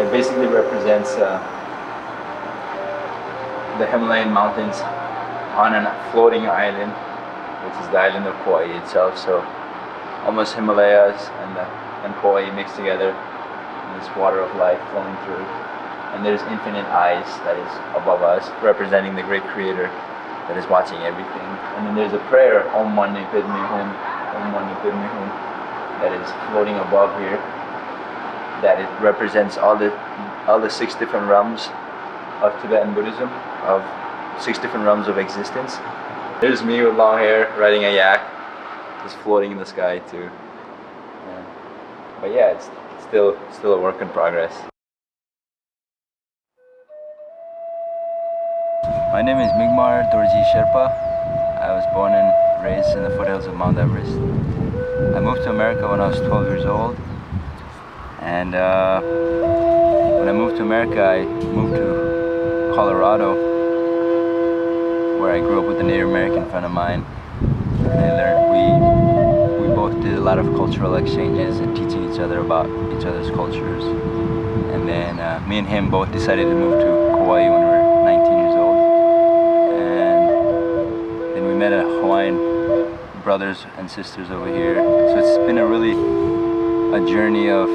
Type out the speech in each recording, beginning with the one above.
It basically represents the Himalayan mountains on a floating island, which is the island of Kaua'i itself. So almost Himalayas and Kaua'i mixed together in this water of life flowing through. And there's infinite eyes that is above us, representing the great creator that is watching everything. And then there's a prayer, Om Mani Padme Hum, Om Mani Padme Hum, that is floating above here. That it represents all the 6 different realms of Tibetan Buddhism, of 6 different realms of existence. There's me with long hair riding a yak, just floating in the sky too. But yeah, it's still a work in progress. My name is Mingmar Dorji Sherpa. I was born and raised in the foothills of Mount Everest. I moved to America when I was 12 years old. And when I moved to America, I moved to Colorado, where I grew up with a Native American friend of mine. And we both did a lot of cultural exchanges and teaching each other about each other's cultures. And then me and him both decided to move to Kaua'i when we were 19 years old. And then we met a Hawaiian brothers and sisters over here. So it's been a journey of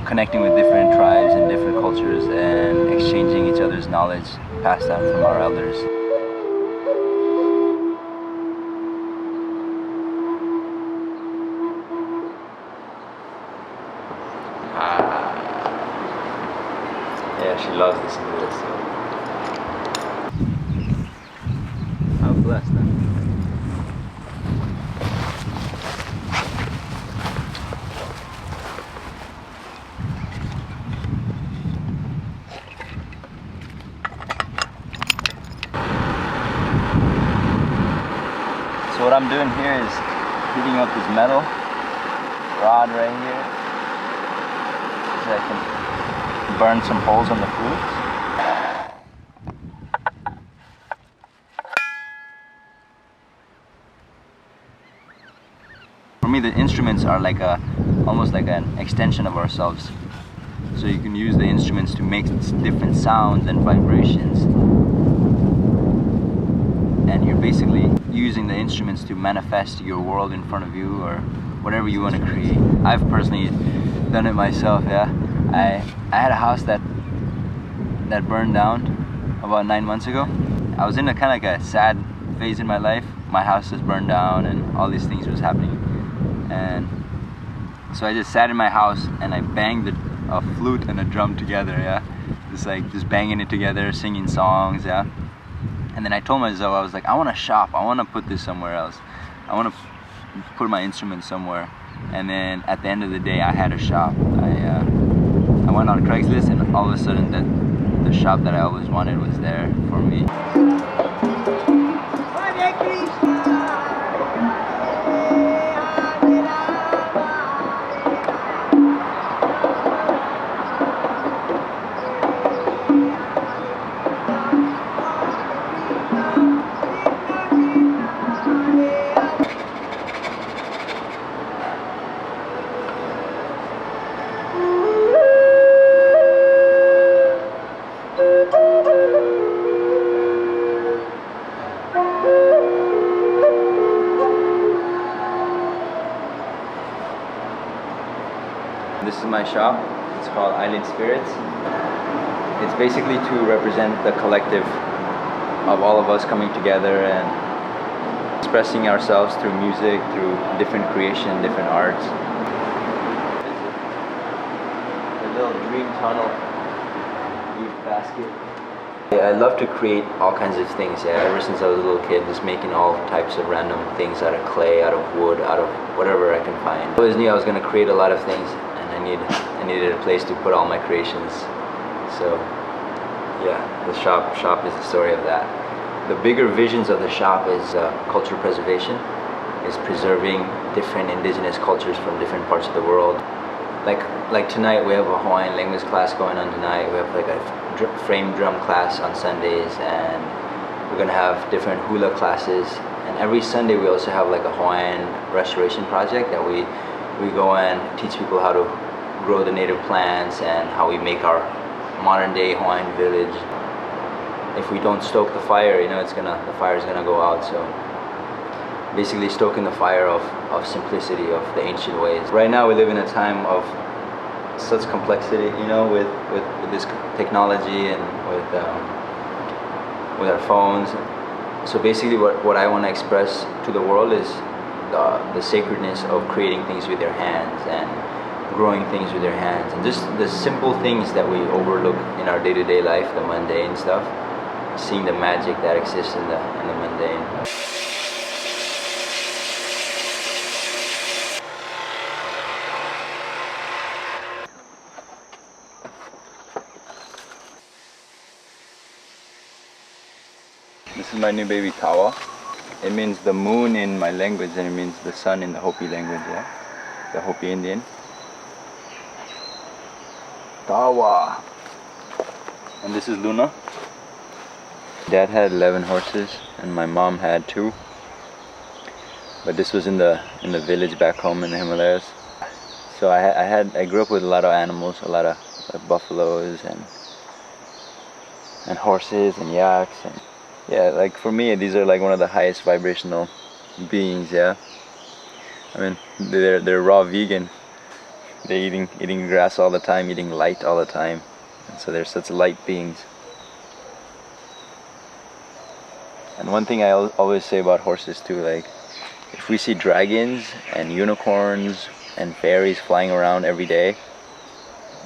connecting with different tribes and different cultures and exchanging each other's knowledge passed down from our elders. Yeah, she loves listening to this. How blessed, huh? So what I'm doing here is heating up this metal rod right here so I can burn some holes on the flutes. For me, the instruments are almost like an extension of ourselves. So you can use the instruments to make different sounds and vibrations. And you're basically using the instruments to manifest your world in front of you or whatever you want to create. I've personally done it myself, yeah. I had a house that burned down about 9 months ago. I was in a kind of like a sad phase in my life. My house was burned down and all these things was happening. And so I just sat in my house and I banged a flute and a drum together, yeah. Just banging it together, singing songs, yeah. And then I told myself, I was like, I want to shop. I want to put this somewhere else. I want to put my instrument somewhere. And then at the end of the day, I had a shop. I went on Craigslist, and all of a sudden, the shop that I always wanted was there for me. This is my shop. It's called Eyeland Spirits. It's basically to represent the collective of all of us coming together and expressing ourselves through music, through different creation, different arts. A little dream tunnel, leaf basket. I love to create all kinds of things, yeah. Ever since I was a little kid, just making all types of random things out of clay, out of wood, out of whatever I can find. I always knew I was going to create a lot of things, and I needed a place to put all my creations. So yeah, the shop is the story of that. The bigger visions of the shop is cultural preservation, is preserving different indigenous cultures from different parts of the world. Like tonight, we have a Hawaiian language class going on tonight. We have like a frame drum class on Sundays, and we're gonna have different hula classes. And every Sunday, we also have like a Hawaiian restoration project that we we go and teach people how to grow the native plants and how we make our modern day Hawaiian village. If we don't stoke the fire, you know, the fire is gonna go out. So basically stoking the fire of simplicity, of the ancient ways. Right now we live in a time of such complexity, you know, with this technology and with our phones. So basically what I want to express to the world is the sacredness of creating things with your hands and growing things with your hands, and just the simple things that we overlook in our day-to-day life, the mundane stuff, seeing the magic that exists in the mundane. This is my new baby Kaua'i. It means the moon in my language, and it means the sun in the Hopi language, yeah? The Hopi Indian. Kaua'i. And this is Luna. Dad had 11 horses and my mom had 2. But this was in the village back home in the Himalayas. So I grew up with a lot of animals, a lot of buffaloes and horses and yaks, and yeah, like for me these are like one of the highest vibrational beings, yeah. I mean, they're raw vegan. They're eating grass all the time, eating light all the time. And so they're such light beings. And one thing I always say about horses too, like if we see dragons and unicorns and fairies flying around every day,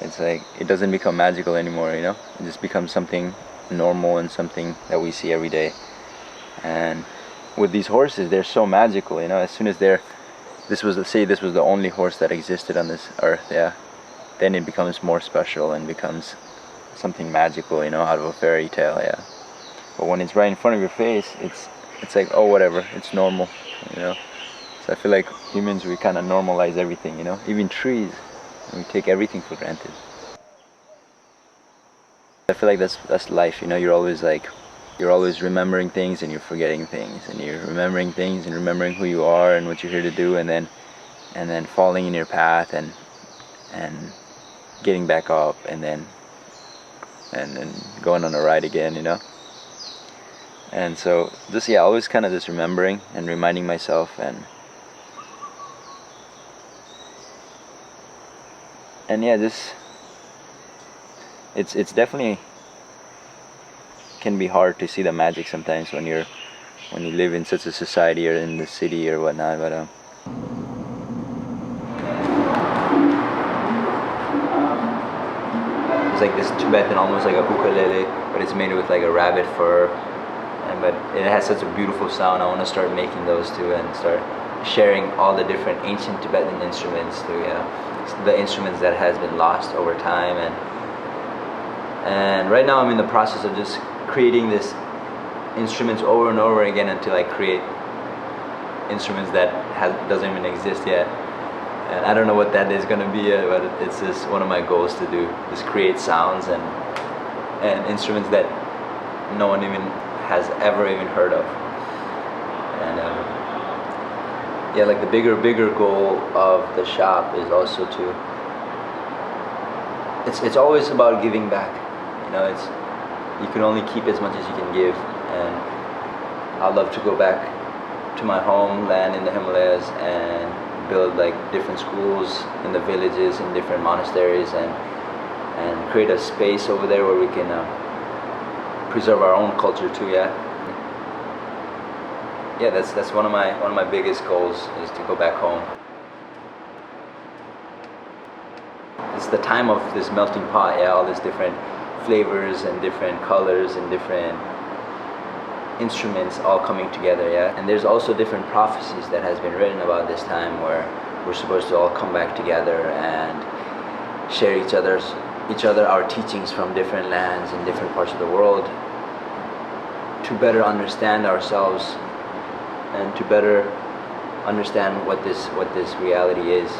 it's like it doesn't become magical anymore, you know? It just becomes something normal and something that we see every day. And with these horses, they're so magical, you know? As soon as this was the only horse that existed on this earth, yeah, then it becomes more special and becomes something magical, you know, out of a fairy tale, yeah. But when it's right in front of your face, it's like, oh, whatever, it's normal, you know. So I feel like humans, we kind of normalize everything, you know, even trees, we take everything for granted. I feel like that's life, you know. You're always remembering things and you're forgetting things, and you're remembering things and remembering who you are and what you're here to do, and then falling in your path and getting back up and then going on a ride again, you know. And so just, yeah, always kind of just remembering and reminding myself, and yeah, just it's definitely can be hard to see the magic sometimes when you live in such a society or in the city or whatnot, but it's like this Tibetan, almost like a ukulele, but it's made with like a rabbit fur, but it has such a beautiful sound. I want to start making those too and start sharing all the different ancient Tibetan instruments too, yeah, the instruments that has been lost over time. And right now I'm in the process of just creating these instruments over and over again until I create instruments that doesn't even exist yet. And I don't know what that is going to be yet, but it's just one of my goals to do, just create sounds and instruments that no one even has ever even heard of. And yeah, like the bigger goal of the shop is also to, it's always about giving back, you know. You can only keep as much as you can give, and I'd love to go back to my homeland in the Himalayas and build like different schools in the villages and different monasteries, and create a space over there where we can preserve our own culture too, yeah. Yeah, that's one of my biggest goals, is to go back home. It's the time of this melting pot, yeah, all these different flavors and different colors and different instruments all coming together, yeah. And there's also different prophecies that has been written about this time where we're supposed to all come back together and share each other our teachings from different lands and different parts of the world to better understand ourselves and to better understand what this reality is.